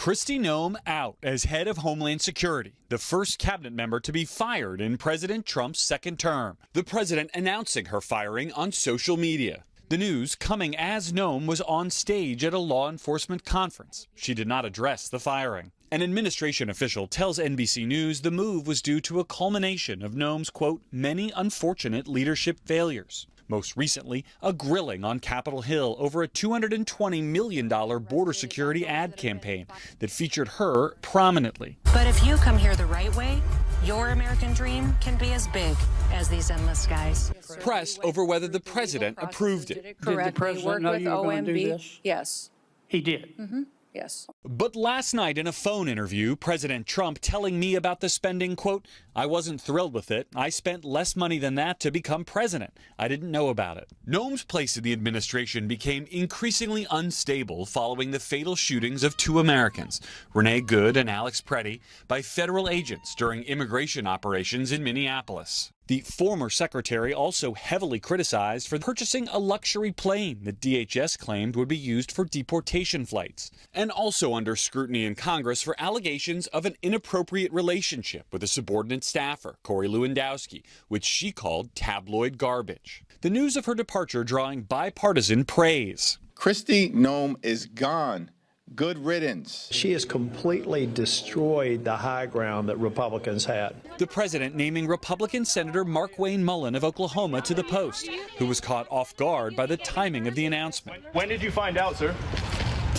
KRISTI Noem out as head of Homeland Security, the first cabinet member to be fired in President Trump's second term. The president announcing her firing on social media. The news coming as Noem was on stage at a law enforcement conference. She did not address the firing. An administration official tells NBC News the move was due to a culmination of Noem's, quote, many unfortunate leadership failures. Most recently, a grilling on Capitol Hill over a $220 million border security ad campaign that featured her prominently. But if you come here the right way, your American dream can be as big as these endless skies. Pressed over whether the president approved it. Did the president know you were going to do this? Yes. He did. Mm-hmm. Yes. But last night in a phone interview, President Trump telling me about the spending, quote, I wasn't thrilled with it. I spent less money than that to become president. I didn't know about it. Noem's place in the administration became increasingly unstable following the fatal shootings of two Americans, Renee Good and Alex Preddy, by federal agents during immigration operations in Minneapolis. The former secretary also heavily criticized for purchasing a luxury plane that DHS claimed would be used for deportation flights, and also under scrutiny in Congress for allegations of an inappropriate relationship with a subordinate staffer, Corey Lewandowski, which she called tabloid garbage. The news of her departure drawing bipartisan praise. KRISTI Noem is gone. Good riddance. She has completely destroyed the high ground that Republicans had. The president naming Republican Senator Markwayne Mullin of Oklahoma to the post, who was caught off guard by the timing of the announcement. When did you find out, sir?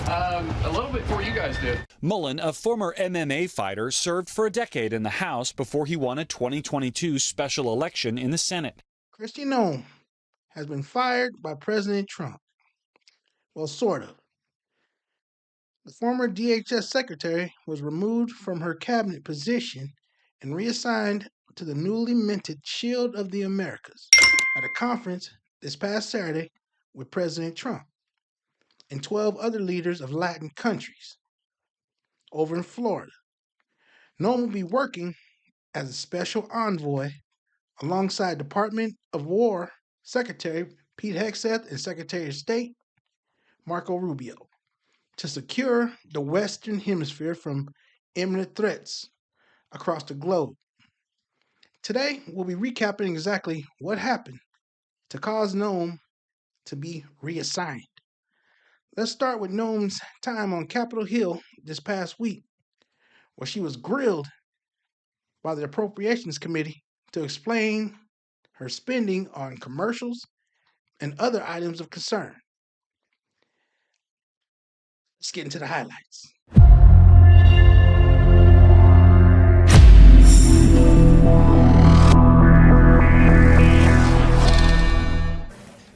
A little bit before you guys did. Mullin, a former MMA fighter, served for a decade in the House before he won a 2022 special election in the Senate. KRISTI Noem has been fired by President Trump. Well, sort of. The former DHS secretary was removed from her cabinet position and reassigned to the newly minted Shield of the Americas at a conference this past Saturday with President Trump and 12 other leaders of Latin countries over in Florida. Noem will be working as a special envoy alongside Department of War Secretary Pete Hegseth and Secretary of State Marco Rubio to secure the Western Hemisphere from imminent threats across the globe. Today, we'll be recapping exactly what happened to cause Noem to be reassigned. Let's start with Noem's time on Capitol Hill this past week, where she was grilled by the Appropriations Committee to explain her spending on commercials and other items of concern. Let's get into the highlights.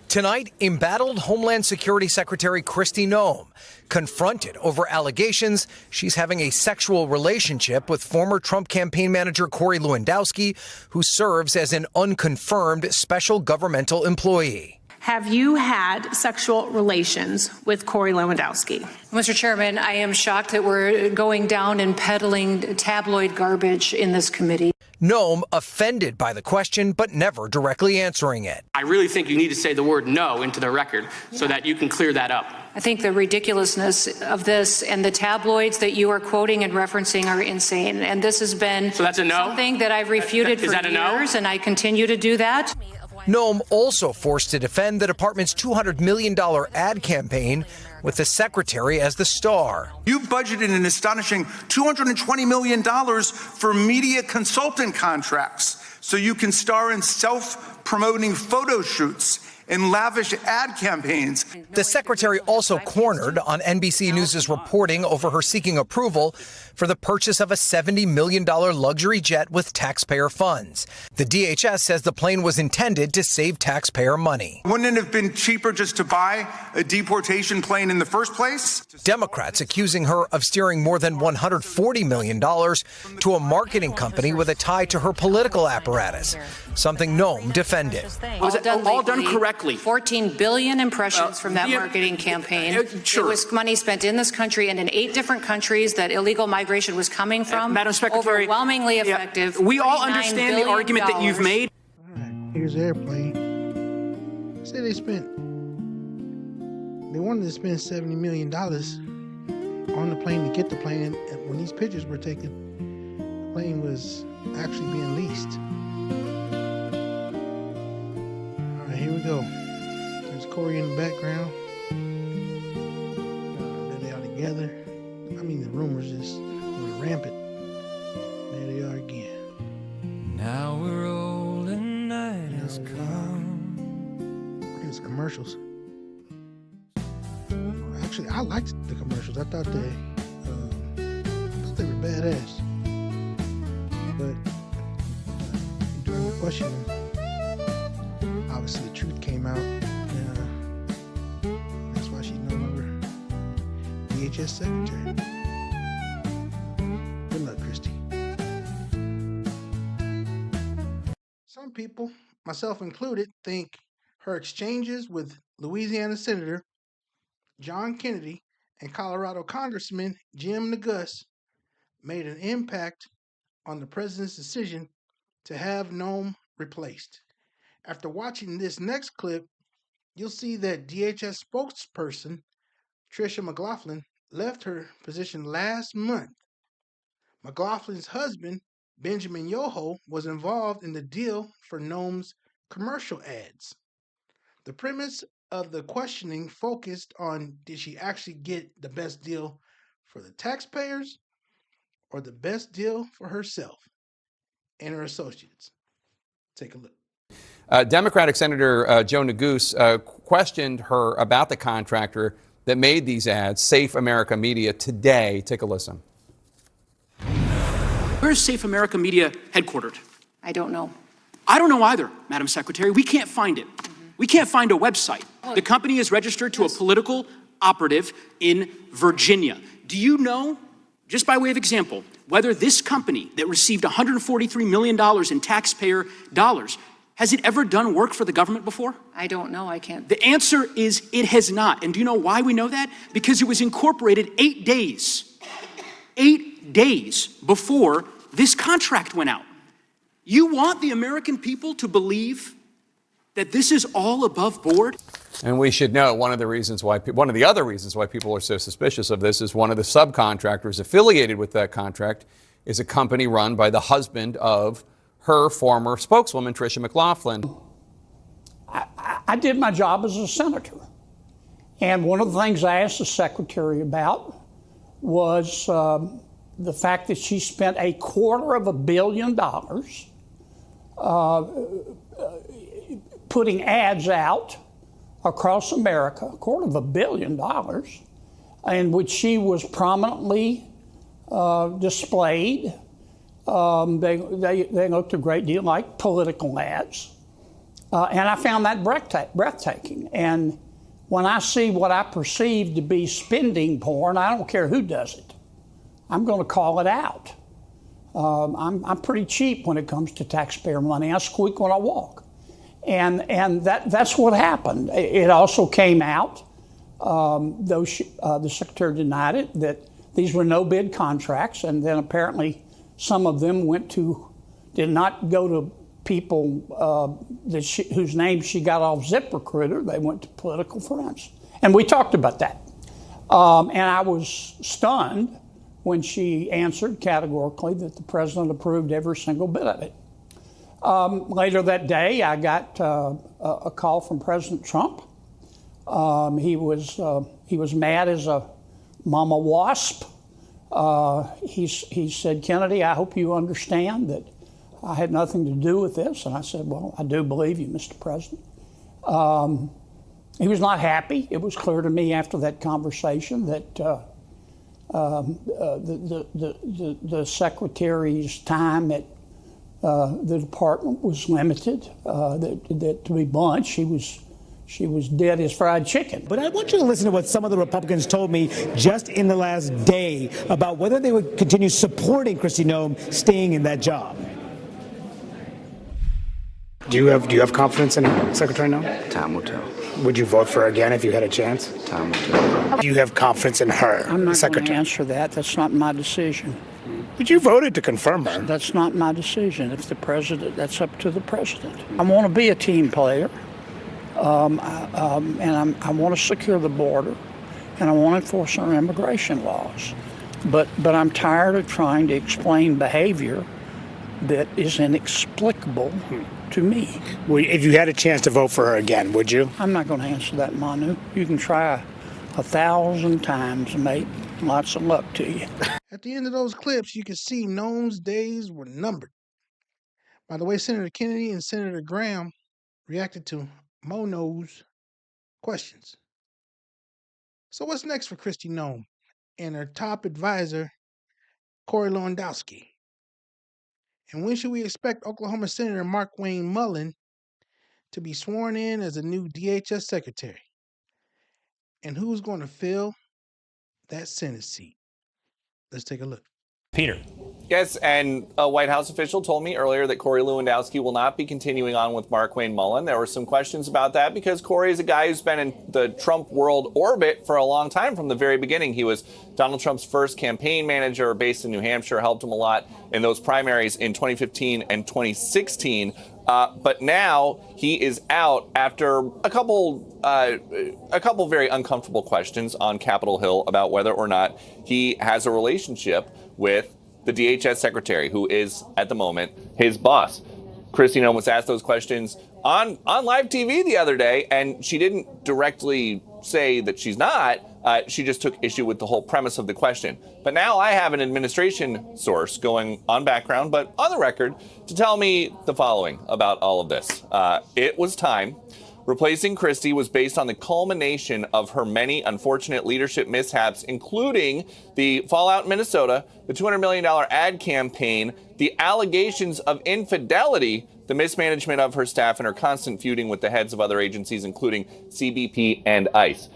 Tonight, embattled Homeland Security Secretary KRISTI Noem confronted over allegations she's having a sexual relationship with former Trump campaign manager Corey Lewandowski, who serves as an unconfirmed special governmental employee. Have you had sexual relations with Corey Lewandowski? Mr. Chairman, I am shocked that we're going down and peddling tabloid garbage in this committee. Noem offended by the question, but never directly answering it. I really think you need to say the word no into the record so that you can clear that up. I think the ridiculousness of this and the tabloids that you are quoting and referencing are insane. And this has been so that's a no? Something that I've refuted for years, and I continue to do that. Noem also forced to defend the department's $200 million ad campaign with the secretary as the star. You budgeted an astonishing $220 million for media consultant contracts so you can star in self-promoting photo shoots and lavish ad campaigns. The secretary also cornered on NBC News' reporting over her seeking approval for the purchase of a $70 million luxury jet with taxpayer funds. The DHS says the plane was intended to save taxpayer money. Wouldn't it have been cheaper just to buy a deportation plane in the first place? Democrats accusing her of steering more than $140 million to a marketing company with a tie to her political apparatus, something Noem defended. Was it all done correctly? 14 billion impressions from that marketing campaign. Sure. It was money spent in this country and in 8 different countries that illegal migration was coming from. Madam Secretary, overwhelmingly effective. We all understand the argument that you've made. All right, here's the airplane. Say they wanted to spend $70 million on the plane to get the plane, and when these pictures were taken, the plane was actually being leased. All right, here we go. There's Corey in the background. There they are together. I mean, the rumors just were rampant. There they are again. Now we're old and night has come. Here's commercials. Actually, I liked the commercials. I thought they were badass. But during the questioning, obviously the truth came out. That's why she's no longer DHS Secretary. Good luck, Kristi. Some people, myself included, think her exchanges with Louisiana Senator John Kennedy and Colorado Congressman Jim Negus made an impact on the president's decision to have Noem replaced. After watching this next clip, you'll see that DHS spokesperson Tricia McLaughlin left her position last month. McLaughlin's husband, Benjamin Yoho, was involved in the deal for Noem's commercial ads. The premise of the questioning focused on, did she actually get the best deal for the taxpayers or the best deal for herself and her associates? Take a look. Democratic Senator Joe Negus questioned her about the contractor that made these ads, Safe America Media, today. Take a listen. Where is Safe America Media headquartered? I don't know. I don't know either, Madam Secretary. We can't find it. We can't find a website. The company is registered to a political operative in Virginia. Do you know, just by way of example, whether this company that received $143 million in taxpayer dollars, has it ever done work for the government before? I don't know. I can't. The answer is it has not. And do you know why we know that? Because it was incorporated 8 days before this contract went out. You want the American people to believe that this is all above board? And we should know one of the other reasons why people are so suspicious of this is one of the subcontractors affiliated with that contract is a company run by the husband of her former spokeswoman, Tricia McLaughlin. I did my job as a senator. And one of the things I asked the secretary about was the fact that she spent $250 million putting ads out across America, $250 million, in which she was prominently displayed. They looked a great deal like political ads. And I found that breathtaking. And when I see what I perceive to be spending porn, I don't care who does it. I'm going to call it out. I'm pretty cheap when it comes to taxpayer money. I squeak when I walk. And that's what happened. It also came out, though the secretary denied it, that these were no-bid contracts, and then apparently some of them did not go to people whose names she got off ZipRecruiter. They went to political friends. And we talked about that. And I was stunned when she answered categorically that the president approved every single bit of it. Later that day, I got a call from President Trump. He was mad as a mama wasp. He said, "Kennedy, I hope you understand that I had nothing to do with this." And I said, "Well, I do believe you, Mr. President." He was not happy. It was clear to me after that conversation that the secretary's time at the department was limited. That to be blunt, she was dead as fried chicken. But I want you to listen to what some of the Republicans told me just in the last day about whether they would continue supporting Kristi Noem staying in that job. Do you have confidence in Secretary Noem? Time will tell. Would you vote for her again if you had a chance? Time will tell. Do you have confidence in her, I'm not Secretary? going to answer that. That's not my decision. But you voted to confirm her. That's not my decision. If the president, that's up to the president. I want to be a team player, and I want to secure the border. and I want to enforce our immigration laws. But I'm tired of trying to explain behavior that is inexplicable to me. Well, if you had a chance to vote for her again, would you? I'm not going to answer that, Manu. You can try 1,000 times, mate. Lots of luck to you. At the end of those clips, you can see Noem's days were numbered. By the way, Senator Kennedy and Senator Graham reacted to Mono's questions. So what's next for Kristi Noem and her top advisor, Corey Lewandowski? And when should we expect Oklahoma Senator Markwayne Mullin to be sworn in as a new DHS Secretary? And who's going to fill that Senate seat? Let's take a look. Peter. Yes, and a White House official told me earlier that Corey Lewandowski will not be continuing on with Markwayne Mullin. There were some questions about that because Corey is a guy who's been in the Trump world orbit for a long time from the very beginning. He was Donald Trump's first campaign manager based in New Hampshire, helped him a lot in those primaries in 2015 and 2016. But now he is out after a couple very uncomfortable questions on Capitol Hill about whether or not he has a relationship with the DHS secretary, who is at the moment his boss. Kristi Noem was asked those questions on live TV the other day, and she didn't directly say that she's not. She just took issue with the whole premise of the question. But now I have an administration source going on background, but on the record, to tell me the following about all of this. It was time. Replacing Kristi was based on the culmination of her many unfortunate leadership mishaps, including the fallout in Minnesota, the $200 million ad campaign, the allegations of infidelity, the mismanagement of her staff, and her constant feuding with the heads of other agencies, including CBP and ICE.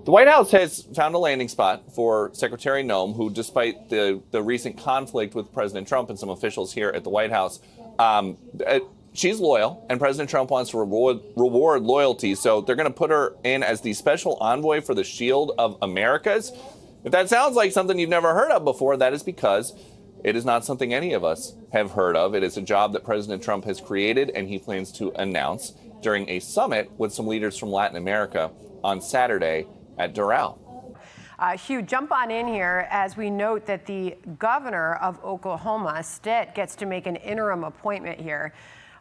The White House has found a landing spot for Secretary Noem, who, despite the recent conflict with President Trump and some officials here at the White House, she's loyal, and President Trump wants to reward loyalty, so they're going to put her in as the special envoy for the Shield of Americas. If that sounds like something you've never heard of before, that is because it is not something any of us have heard of. It is a job that President Trump has created, and he plans to announce during a summit with some leaders from Latin America on Saturday at Doral. Hugh, jump on in here as we note that the governor of Oklahoma, Stitt, gets to make an interim appointment here.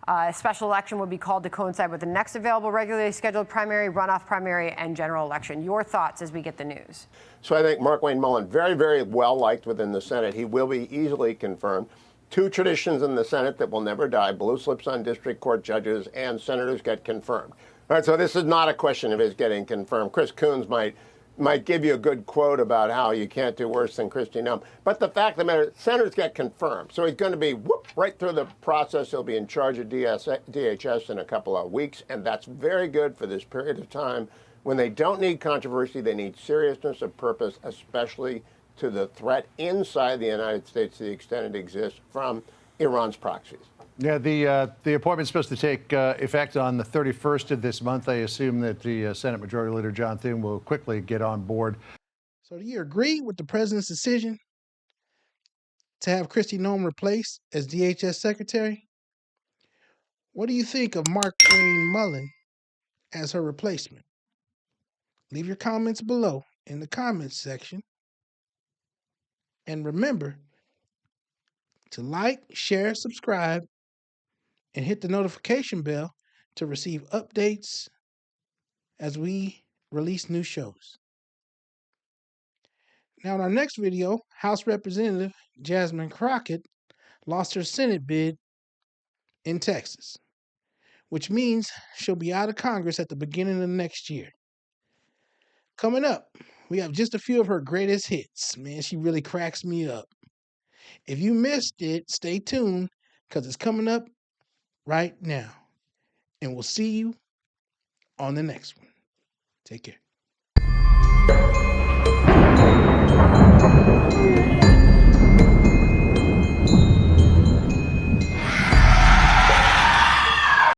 A special election would be called to coincide with the next available regularly scheduled primary, runoff primary, and general election. Your thoughts as we get the news? So I think Markwayne Mullin, very, very well liked within the Senate. He will be easily confirmed. Two traditions in the Senate that will never die: blue slips on district court judges and senators get confirmed. All right, so this is not a question of his getting confirmed. Chris Coons might give you a good quote about how you can't do worse than Kristi Noem. But the fact of the matter, senators get confirmed. So he's going to be right through the process. He'll be in charge of DHS in a couple of weeks, and that's very good for this period of time when they don't need controversy. They need seriousness of purpose, especially to the threat inside the United States to the extent it exists from Iran's proxies. Yeah, the appointment's supposed to take effect on the 31st of this month. I assume that the Senate Majority Leader John Thune will quickly get on board. So do you agree with the president's decision to have Kristi Noem replaced as DHS Secretary? What do you think of Markwayne Mullin as her replacement? Leave your comments below in the comments section. And remember to like, share, subscribe, and hit the notification bell to receive updates as we release new shows. Now, in our next video, House Representative Jasmine Crockett lost her Senate bid in Texas, which means she'll be out of Congress at the beginning of next year. Coming up, we have just a few of her greatest hits. Man, she really cracks me up. If you missed it, stay tuned because it's coming up right now. And we'll see you on the next one. Take care.